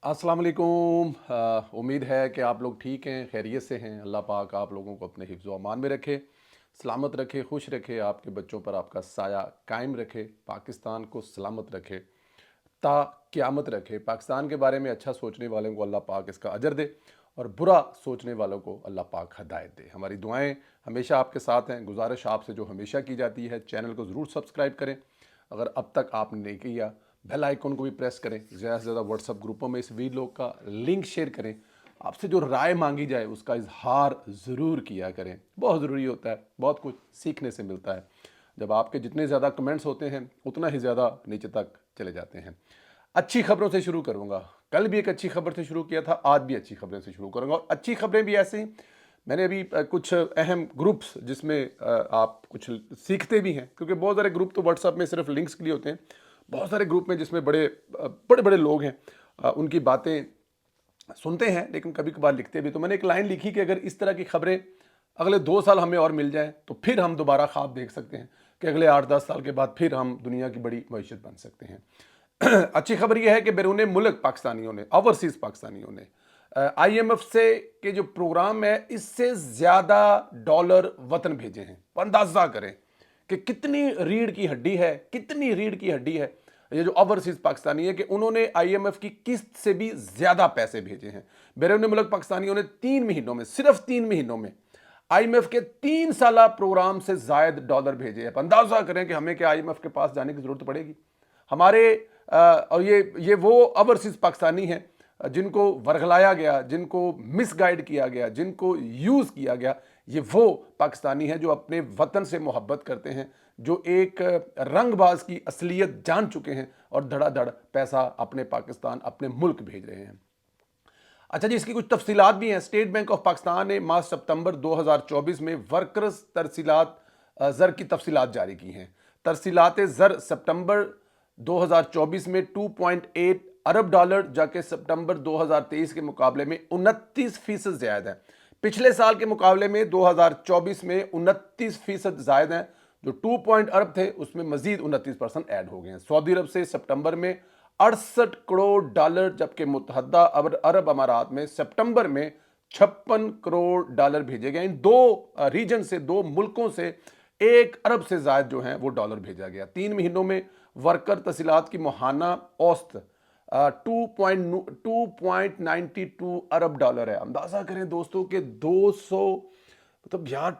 अस्सलाम वालेकुम। उम्मीद है कि आप लोग ठीक हैं, खैरियत से हैं। अल्लाह पाक आप लोगों को अपने हिफ्ज़ व अमान में रखे, सलामत रखे, खुश रखे, आपके बच्चों पर आपका साया कायम रखे, पाकिस्तान को सलामत रखे, ता क़यामत रखे। पाकिस्तान के बारे में अच्छा सोचने वालों को अल्लाह पाक इसका अजर दे और बुरा सोचने वालों को अल्लाह पाक हदायत दे। हमारी दुआएं हमेशा आपके साथ हैं। गुजारिश आपसे जो हमेशा की जाती है, चैनल को ज़रूर सब्सक्राइब करें अगर अब तक आपने नहीं किया। बेल आइकन को भी प्रेस करें। ज़्यादा से ज़्यादा व्हाट्सएप ग्रुपों में इस वीडियो का लिंक शेयर करें। आपसे जो राय मांगी जाए उसका इजहार ज़रूर किया करें, बहुत ज़रूरी होता है, बहुत कुछ सीखने से मिलता है। जब आपके जितने ज़्यादा कमेंट्स होते हैं उतना ही ज़्यादा नीचे तक चले जाते हैं। अच्छी खबरों से शुरू करूँगा। कल भी एक अच्छी खबर से शुरू किया था, आज भी अच्छी खबरें से शुरू करूँगा। और अच्छी खबरें भी ऐसे ही, मैंने अभी कुछ अहम ग्रुप्स जिसमें आप कुछ सीखते भी हैं, क्योंकि बहुत सारे ग्रुप तो व्हाट्सएप में सिर्फ लिंक्स के लिए होते हैं। बहुत सारे ग्रुप में जिसमें बड़े बड़े बड़े लोग हैं, उनकी बातें सुनते हैं लेकिन कभी कभार लिखते भी। तो मैंने एक लाइन लिखी कि अगर इस तरह की खबरें अगले 2 साल हमें और मिल जाएं तो फिर हम दोबारा ख्वाब देख सकते हैं कि अगले 8-10 साल के बाद फिर हम दुनिया की बड़ी मईशत बन सकते हैं। अच्छी खबर यह है कि बैरून मुल्क पाकिस्तानियों ने, ओवरसीज़ पाकिस्तानियों ने IMF से के जो प्रोग्राम है इससे ज़्यादा डॉलर वतन भेजे हैं। अंदाज़ा करें कि कितनी रीढ़ की हड्डी है, कितनी रीढ़ की हड्डी है ये जो ओवरसीज पाकिस्तानी है, कि उन्होंने IMF की किस्त से भी ज्यादा पैसे भेजे हैं। बैरून मुल्क पाकिस्तानियों ने 3 महीनों में, सिर्फ 3 महीनों में IMF के 3 साला प्रोग्राम से जायद डॉलर भेजे हैं। अंदाजा करें कि हमें क्या IMF के पास जाने की जरूरत पड़ेगी हमारे। और ये वो ओवरसीज पाकिस्तानी हैं जिनको वरगलाया गया, जिनको मिसगाइड किया गया, जिनको यूज किया गया। ये वो पाकिस्तानी हैं जो अपने वतन से मोहब्बत करते हैं, जो एक रंगबाज की असलियत जान चुके हैं और धड़ाधड़ पैसा अपने पाकिस्तान, अपने मुल्क भेज रहे हैं। अच्छा जी, इसकी कुछ तफसीलात भी हैं। स्टेट बैंक ऑफ पाकिस्तान ने मार्च सितंबर 2024 में वर्कर्स तरसीलात ज़र की तफसीलात जारी की हैं। तरसीलात ज़र सितंबर 2024 में 2.8 अरब डॉलर, जाके सितंबर 2023 के मुकाबले में 29% ज़्यादा है। पिछले साल के मुकाबले में 2024 में 29% ज़्यादा है। जो 2 अरब थे उसमें मजीद 29% ऐड हो गए हैं। सऊदी अरब से सितंबर में 68 करोड़ डॉलर, जबकि मुत्तहदा अरब अमारात में सितंबर में 56 करोड़ डॉलर भेजे गए। इन दो रीजन से, दो मुल्कों से 1 अरब से ज्यादा जो है वो डॉलर भेजा गया। 3 महीनों में वर्कर तहसीलात की मुहाना औसत 2.92 अरब डॉलर है। अंदाजा करें दोस्तों के 200, मतलब यार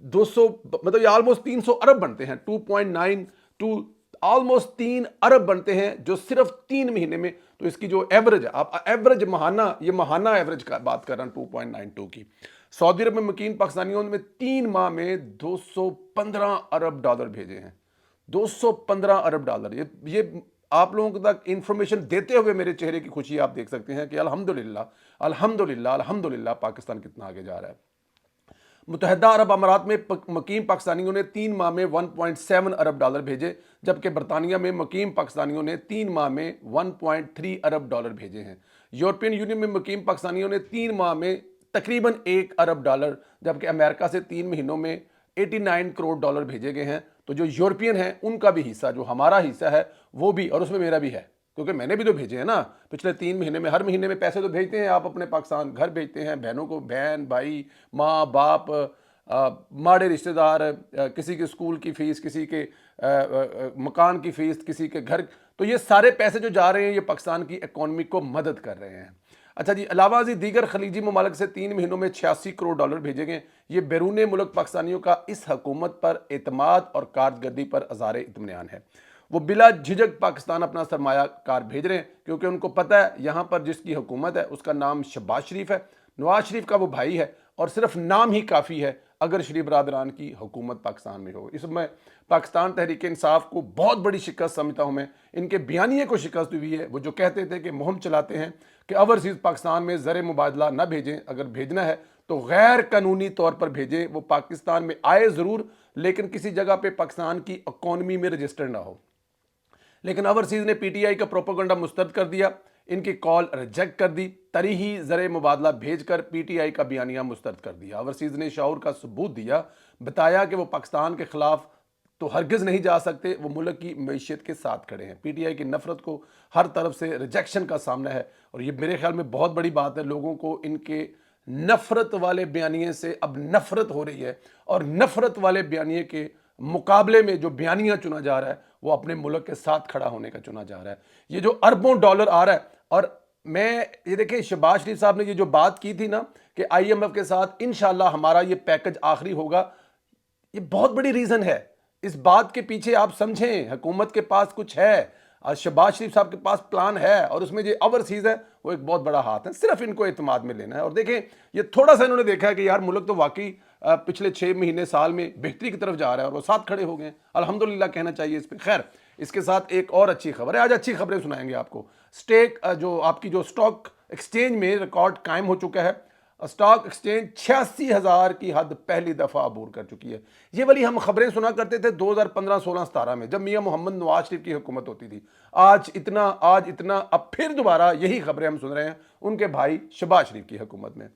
200, मतलब ये ऑलमोस्ट 300 अरब बनते हैं। 2.92 ऑलमोस्ट 3 अरब बनते हैं जो सिर्फ 3 महीने में। तो इसकी जो एवरेज है, आप एवरेज महाना, ये महाना एवरेज का बात कर रहे हैं 2.92 की। सऊदी अरब में मुकीम पाकिस्तानियों में 3 माह में 215 अरब डॉलर भेजे हैं। 215 अरब डॉलर। ये आप लोगों तक इंफॉर्मेशन देते हुए मेरे चेहरे की खुशी आप देख सकते हैं कि अल्हम्दुलिल्लाह अल्हम्दुलिल्लाह अल्हम्दुलिल्लाह पाकिस्तान कितना आगे जा रहा है। मुत्तहदा अरब अमारात में मुकीम पाकिस्तानियों ने 3 माह में 1.7 अरब डॉलर भेजे, जबकि बरतानिया में मुकीम पाकिस्तानियों ने 3 माह में 1.3 अरब डॉलर भेजे हैं। यूरोपियन यूनियन में मुकीम पाकिस्तानियों ने 3 माह में तकरीबन 1 अरब डॉलर, जबकि अमेरिका से 3 महीनों में 89 करोड़ डॉलर भेजे गए हैं। तो जो यूरोपियन हैं उनका भी हिस्सा, जो हमारा हिस्सा है वो भी, और उसमें मेरा भी है, क्योंकि मैंने भी तो भेजे हैं ना। पिछले 3 महीने में हर महीने में पैसे तो भेजते हैं आप अपने पाकिस्तान, घर भेजते हैं बहनों को, बहन भाई माँ बाप, माड़े रिश्तेदार, किसी के स्कूल की फ़ीस, किसी के मकान की फ़ीस, किसी के घर। तो ये सारे पैसे जो जा रहे हैं ये पाकिस्तान की इकॉनमी को मदद कर रहे हैं। अच्छा जी, अलावा जी दीगर खलीजी ममालिक से 3 महीनों में 86 करोड़ डॉलर भेजे गए। ये बैरून मुल्क पाकिस्तानियों का इस हुकूमत पर एतमाद और कारकर्दगी पर अज़ार इत्मीनान है। वो बिला झिझक पाकिस्तान अपना सरमाया कार भेज रहे हैं, क्योंकि उनको पता है यहाँ पर जिसकी हुकूमत है उसका नाम शहबाज शरीफ है, नवाज शरीफ का वो भाई है, और सिर्फ नाम ही काफ़ी है अगर शरीफ बरादरान की हुकूमत पाकिस्तान में हो। इसमें पाकिस्तान तहरीक इंसाफ को बहुत बड़ी शिकस्त समझता हूँ मैं। इनके बयानिए को शिकस्त हुई है। वो जो कहते थे कि मुहिम चलाते हैं कि ओवरसीज़ पाकिस्तान में ज़र मुबादला ना भेजें, अगर भेजना है तो गैर कानूनी तौर पर भेजें। वो पाकिस्तान में आए ज़रूर, लेकिन किसी जगह पे पाकिस्तान की इकॉनमी में रजिस्टर ना हो। लेकिन ओवरसीज़ ने PTI का प्रोपेगेंडा मुस्तरद कर दिया, इनकी कॉल रिजेक्ट कर दी, तरी ही ज़र मुबादला भेजकर PTI का बयानिया मुस्तरद कर दिया। ओवरसीज़ ने शऊर का सबूत दिया, बताया कि वो पाकिस्तान के खिलाफ تو ہرگز نہیں جا سکتے. وہ ملک کی معیشت کے ساتھ کھڑے ہیں. پی ٹی آئی کی نفرت کو ہر طرف سے ریجیکشن کا سامنا ہے, اور یہ میرے خیال میں بہت بڑی بات ہے. لوگوں کو ان کے نفرت والے بیانیے سے اب نفرت ہو رہی ہے, اور نفرت والے بیانیے کے مقابلے میں جو بیانیہ چنا جا رہا ہے وہ اپنے ملک کے ساتھ کھڑا ہونے کا چنا جا رہا ہے. یہ جو اربوں ڈالر آ رہا ہے, اور میں یہ دیکھیں شہباز شریف صاحب نے یہ جو بات کی تھی نا کہ آئی ایم ایف کے ساتھ انشاءاللہ ہمارا یہ پیکج آخری ہوگا, یہ بہت بڑی ریزن ہے. اس بات کے پیچھے آپ سمجھیں حکومت کے پاس کچھ ہے, شہباز شریف صاحب کے پاس پلان ہے, اور اس میں جو اوورسیز ہے وہ ایک بہت بڑا ہاتھ ہے. صرف ان کو اعتماد میں لینا ہے. اور دیکھیں یہ تھوڑا سا انہوں نے دیکھا ہے کہ یار ملک تو واقعی پچھلے 6 مہینے سال میں بہتری کی طرف جا رہا ہے, اور وہ ساتھ کھڑے ہو گئے ہیں. الحمدللہ کہنا چاہیے اس پہ. خیر, اس کے ساتھ ایک اور اچھی خبر ہے. آج اچھی خبریں سنائیں گے آپ کو. جو آپ کی جو اسٹاک ایکسچینج میں ریکارڈ قائم ہو چکا ہے. اسٹاک ایکسچینج 86,000 کی حد پہلی دفعہ عبور کر چکی ہے. یہ والی ہم خبریں سنا کرتے تھے 2015 16 17 میں, جب میاں محمد نواز شریف کی حکومت ہوتی تھی. آج اتنا, اب پھر دوبارہ یہی خبریں ہم سن رہے ہیں ان کے بھائی شہباز شریف کی حکومت میں.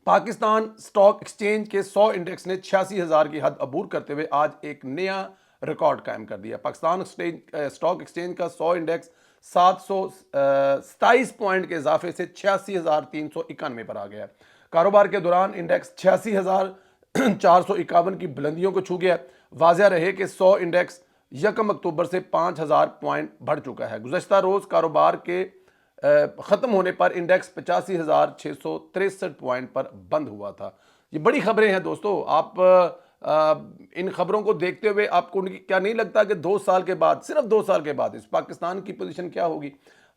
پاکستان اسٹاک ایکسچینج کے 100 انڈیکس نے 86,000 کی حد عبور کرتے ہوئے آج ایک نیا ریکارڈ قائم کر دیا. پاکستان اسٹاک ایکسچینج کا 100 انڈیکس 727 پوائنٹ کے اضافے سے 86,391 پر آ گیا. کاروبار کے دوران انڈیکس 86,451 کی بلندیوں کو چھو گیا. واضح رہے کہ 100 انڈیکس 1 اکتوبر سے 5,000 پوائنٹ بڑھ چکا ہے. گزشتہ روز کاروبار کے ختم ہونے پر انڈیکس 85,663 پوائنٹ پر بند ہوا تھا. یہ بڑی خبریں ہیں دوستو. آپ ان خبروں کو دیکھتے ہوئے آپ کو کیا نہیں لگتا کہ 2 سال کے بعد, صرف 2 سال کے بعد اس پاکستان کی پوزیشن کیا ہوگی؟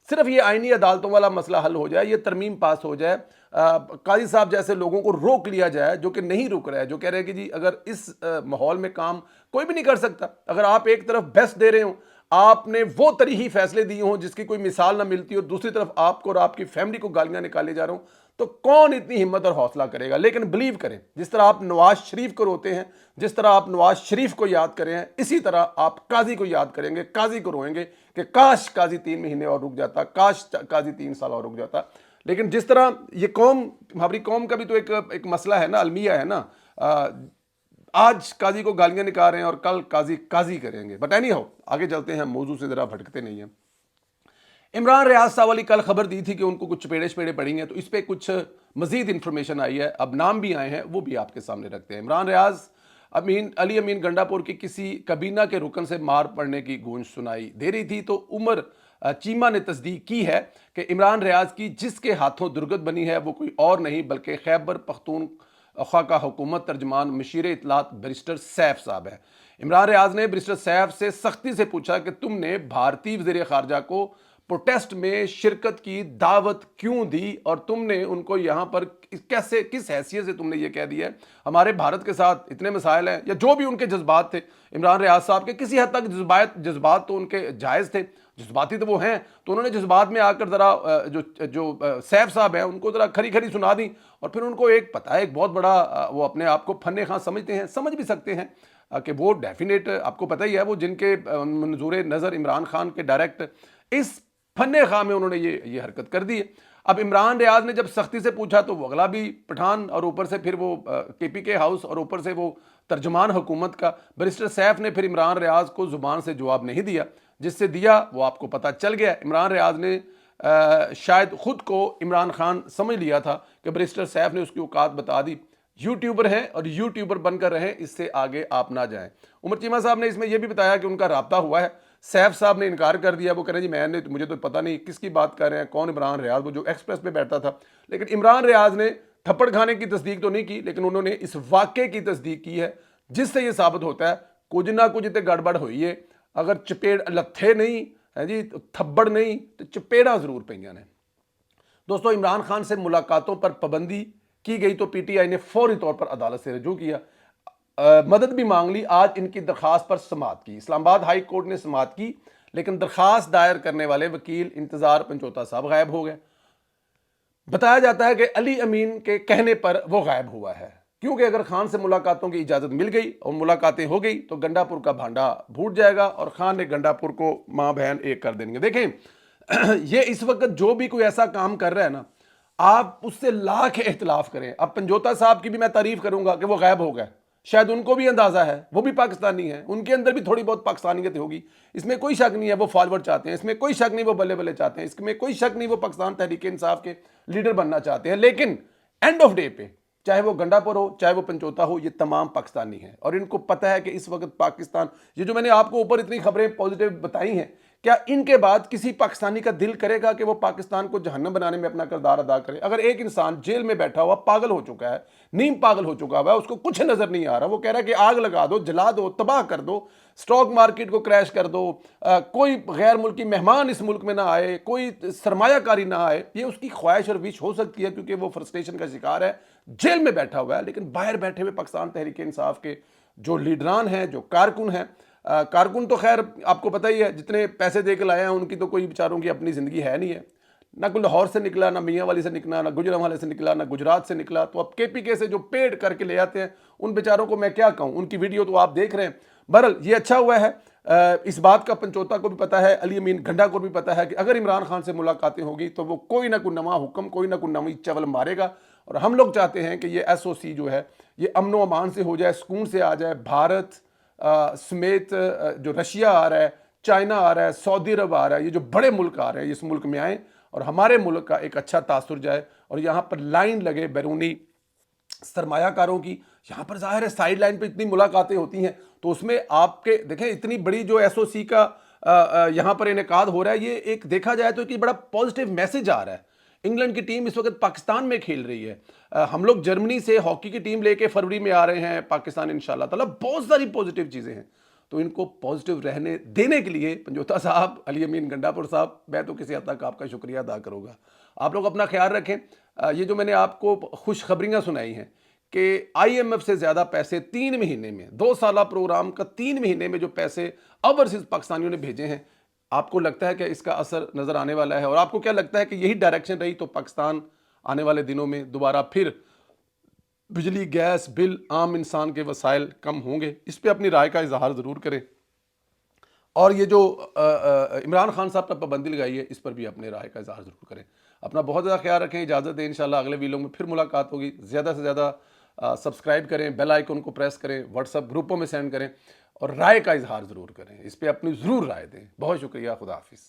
صرف یہ آئینی عدالتوں والا مسئلہ حل ہو جائے, یہ ترمیم پاس ہو جائے, قاضی صاحب جیسے لوگوں کو روک لیا جائے جو کہ نہیں رک رہے ہیں, جو کہہ رہے ہیں کہ جی اگر اس ماحول میں کام کوئی بھی نہیں کر سکتا. اگر آپ ایک طرف بیسٹ دے رہے ہوں, آپ نے وہ طریقی فیصلے دیے ہوں جس کی کوئی مثال نہ ملتی, اور دوسری طرف آپ کو اور آپ کی فیملی کو گالیاں نکالے جا رہے ہوں, تو کون اتنی ہمت اور حوصلہ کرے گا؟ لیکن بلیو کریں, جس طرح آپ نواز شریف کو روتے ہیں, جس طرح آپ نواز شریف کو یاد کریں ہیں, اسی طرح آپ قاضی کو یاد کریں گے, قاضی کو روئیں گے کہ کاش قاضی 3 مہینے اور رک جاتا, کاش قاضی 3 سال اور رک جاتا. لیکن جس طرح یہ قوم, ہماری قوم کا بھی تو ایک مسئلہ ہے نا, المیہ ہے نا. آج قاضی کو گالیاں نکال رہے ہیں اور کل قاضی کریں گے. بٹ اینی ہاؤ, آگے چلتے ہیں, موضوع سے ذرا بھٹکتے نہیں ہیں. عمران ریاض صاحب والی کل خبر دی تھی کہ ان کو کچھ چپیڑے پڑیں گے, تو اس پہ کچھ مزید انفارمیشن آئی ہے. اب نام بھی آئے ہیں, وہ بھی آپ کے سامنے رکھتے ہیں. عمران ریاض علی امین گنڈا پور کی کسی کابینہ کے رکن سے مار پڑنے کی گونج سنائی دے رہی تھی, تو عمر چیمہ نے تصدیق کی ہے کہ عمران ریاض کی جس کے ہاتھوں درگت بنی ہے وہ کوئی اور نہیں بلکہ خیبر پختونخوا کا حکومت ترجمان مشیر اطلاعات بیرسٹر سیف صاحب ہے. عمران ریاض نے بیرسٹر سیف سے سختی سے پوچھا کہ تم نے بھارتی وزیر خارجہ کو پروٹیسٹ میں شرکت کی دعوت کیوں دی, اور تم نے ان کو یہاں پر کس حیثیت سے تم نے یہ کہہ دیا ہے ہمارے بھارت کے ساتھ اتنے مسائل ہیں, یا جو بھی ان کے جذبات تھے. عمران ریاض صاحب کے کسی حد تک جذبات تو ان کے جائز تھے, جذباتی تو وہ ہیں, تو انہوں نے جذبات میں آ کر ذرا جو سیف صاحب ہیں ان کو ذرا کھری سنا دی, اور پھر ان کو ایک پتہ ہے ایک بہت بڑا, وہ اپنے آپ کو فن خاں سمجھتے ہیں, سمجھ بھی سکتے ہیں کہ وہ ڈیفینیٹ, آپ کو پتہ ہی ہے وہ جن کے منظور نظر عمران خان کے ڈائریکٹ اس فن خواہ میں انہوں نے یہ حرکت کر دی ہے. اب عمران ریاض نے جب سختی سے پوچھا تو وہ اگلا بھی پٹھان, اور اوپر سے پھر وہ کے پی کے ہاؤس, اور اوپر سے وہ ترجمان حکومت کا بیرسٹر سیف نے پھر عمران ریاض کو زبان سے جواب نہیں دیا, جس سے دیا وہ آپ کو پتہ چل گیا. عمران ریاض نے شاید خود کو عمران خان سمجھ لیا تھا کہ بیرسٹر سیف نے اس کی اوقات بتا دی. یوٹیوبر ہیں اور یوٹیوبر بن کر رہیں, اس سے آگے آپ نہ جائیں. عمر چیمہ صاحب نے اس میں یہ بھی بتایا کہ ان کا رابطہ ہوا ہے. سیف صاحب نے انکار کر دیا, وہ کہہ رہے ہیں جی مجھے تو پتہ نہیں کس کی بات کر رہے ہیں, کون عمران ریاض, وہ جو ایکسپریس پہ بیٹھا تھا. لیکن عمران ریاض نے تھپڑ کھانے کی تصدیق تو نہیں کی, لیکن انہوں نے اس واقعے کی تصدیق کی ہے, جس سے یہ ثابت ہوتا ہے کچھ نہ کچھ تے گڑبڑ ہوئی ہے. اگر چپیڑ لتھے نہیں ہے جی, تھپڑ نہیں, تو چپیڑاں ضرور پئیاں نے. دوستو, عمران خان سے ملاقاتوں پر پابندی کی گئی تو پی ٹی آئی نے فوری طور پر عدالت سے رجوع کیا, مدد بھی مانگ لی. آج ان کی درخواست پر سماعت کی. اسلام آباد ہائی کورٹ نے سماعت کی, لیکن درخواست دائر کرنے والے وکیل انتظار پنچوتا صاحب غائب ہو گئے. بتایا جاتا ہے کہ علی امین کے کہنے پر وہ غائب ہوا ہے, کیونکہ اگر خان سے ملاقاتوں کی اجازت مل گئی اور ملاقاتیں ہو گئی تو گنڈا پور کا بھانڈا پھوٹ جائے گا, اور خان نے گنڈا پور کو ماں بہن ایک کر دیں گے. دیکھیں یہ اس وقت جو بھی کوئی ایسا کام کر رہا ہے نا, آپ اس سے لاکھ اختلاف کریں. اب پنجوتا صاحب کی بھی میں تعریف کروں گا کہ وہ غائب ہو گئے, शायद उनको भी अंदाज़ा है, वो भी पाकिस्तानी हैं, उनके अंदर भी थोड़ी बहुत पाकिस्तानियत होगी, इसमें कोई शक नहीं है। वो फॉरवर्ड चाहते हैं, इसमें कोई शक नहीं वो बल्ले बल्ले चाहते हैं, इसमें कोई शक नहीं वो पाकिस्तान तहरीक इंसाफ के लीडर बनना चाहते हैं। लेकिन एंड ऑफ डे पे चाहे वो गंडापुर हो चाहे वो पंचोता हो, ये तमाम पाकिस्तानी हैं और इनको पता है कि इस वक्त पाकिस्तान, ये जो मैंने आपको ऊपर इतनी खबरें पॉजिटिव बताई हैं, क्या इनके बाद किसी पाकिस्तानी का दिल करेगा कि वो पाकिस्तान को जहन्नम बनाने में अपना किरदार अदा करे? अगर एक इंसान जेल में बैठा हुआ पागल हो चुका है, नीम पागल हो चुका हुआ है, उसको कुछ नजर नहीं आ रहा, वो कह रहा है कि आग लगा दो, जला दो, तबाह कर दो, स्टॉक मार्केट को क्रैश कर दो, कोई गैर मुल्की मेहमान इस मुल्क में ना आए, कोई सरमायाकारी ना आए, ये उसकी ख्वाहिश और विश हो सकती है क्योंकि वो फ्रस्ट्रेशन का शिकार है, जेल में बैठा हुआ है। लेकिन बाहर बैठे हुए पाकिस्तान तहरीक इंसाफ के जो लीडरान हैं, जो कारकुन हैं, कारकुन तो खैर आपको पता ही है, जितने पैसे दे के लाए हैं उनकी तो कोई बेचारों की अपनी ज़िंदगी है नहीं है, ना कोई लाहौर से निकला, ना मियाँ वाली से निकला, ना गुजरांवाले से निकला, ना गुजरात से निकला। तो अब KPK से जो पेड करके ले आते हैं उन बेचारों को मैं क्या कहूँ, उनकी वीडियो तो आप देख रहे हैं। बहरहाल ये अच्छा हुआ है, इस बात का पंचोता को भी पता है, अली अमीन गंडा को भी पता है कि अगर इमरान खान से मुलाकातें होगी तो वो कोई ना कोई नवा हुक्म, कोई ना कोई नवी चवल मारेगा। और हम लोग चाहते हैं कि ये SOC जो है ये अमन व अमान से हो जाए, सुकून से आ जाए। भारत समेत जो रशिया आ रहा है, चाइना आ रहा है, सऊदी अरब आ रहा है, ये जो बड़े मुल्क आ रहे हैं इस मुल्क में आएँ और हमारे मुल्क का एक अच्छा तासुर जाए और यहाँ पर लाइन लगे बैरूनी सरमायाकारों की। यहाँ पर जाहिर है साइड लाइन पे इतनी मुलाकातें होती हैं तो उसमें आपके देखें इतनी बड़ी जो SOC का यहाँ पर इनेकाद हो रहा है, ये एक देखा जाए तो कि बड़ा पॉजिटिव मैसेज आ रहा है। इंग्लैंड की टीम इस वक्त पाकिस्तान में खेल रही है, हम लोग जर्मनी से हॉकी की टीम लेके फरवरी में आ रहे हैं पाकिस्तान इंशाल्लाह ताला। बहुत सारी पॉजिटिव चीज़ें हैं, तो इनको पॉजिटिव रहने देने के लिए पंजोता साहब, अली अमीन गंडापुर साहब, मैं तो किसी हद तक आपका शुक्रिया अदा करूँगा। आप लोग अपना ख्याल रखें। ये जो मैंने आपको खुशखबरियाँ सुनाई हैं कि IMF से ज़्यादा पैसे 3 महीने में, 2 साला प्रोग्राम का 3 महीने में जो पैसे ओवरसीज़ पाकिस्तानियों ने भेजे हैं, आपको लगता है कि इसका असर नज़र आने वाला है? और आपको क्या लगता है कि यही डायरेक्शन रही तो पाकिस्तान आने वाले दिनों में दोबारा फिर बिजली, गैस बिल, आम इंसान के वसाइल कम होंगे? इस पे अपनी राय का इजहार ज़रूर करें। और ये जो इमरान खान साहब पर पाबंदी लगाई है, इस पर भी अपने राय का इजहार ज़रूर करें। अपना बहुत ज़्यादा ख्याल रखें, इजाज़त दें। इंशाल्लाह अगले वीडियो में फिर मुलाकात होगी। ज़्यादा से ज़्यादा सब्सक्राइब करें, बेल आइकन को प्रेस करें, व्हाट्सएप ग्रुपों में सेंड करें और राय का इजहार ज़रूर करें। इस पर अपनी ज़रूर राय दें। बहुत शुक्रिया, खुदा हाफिज़।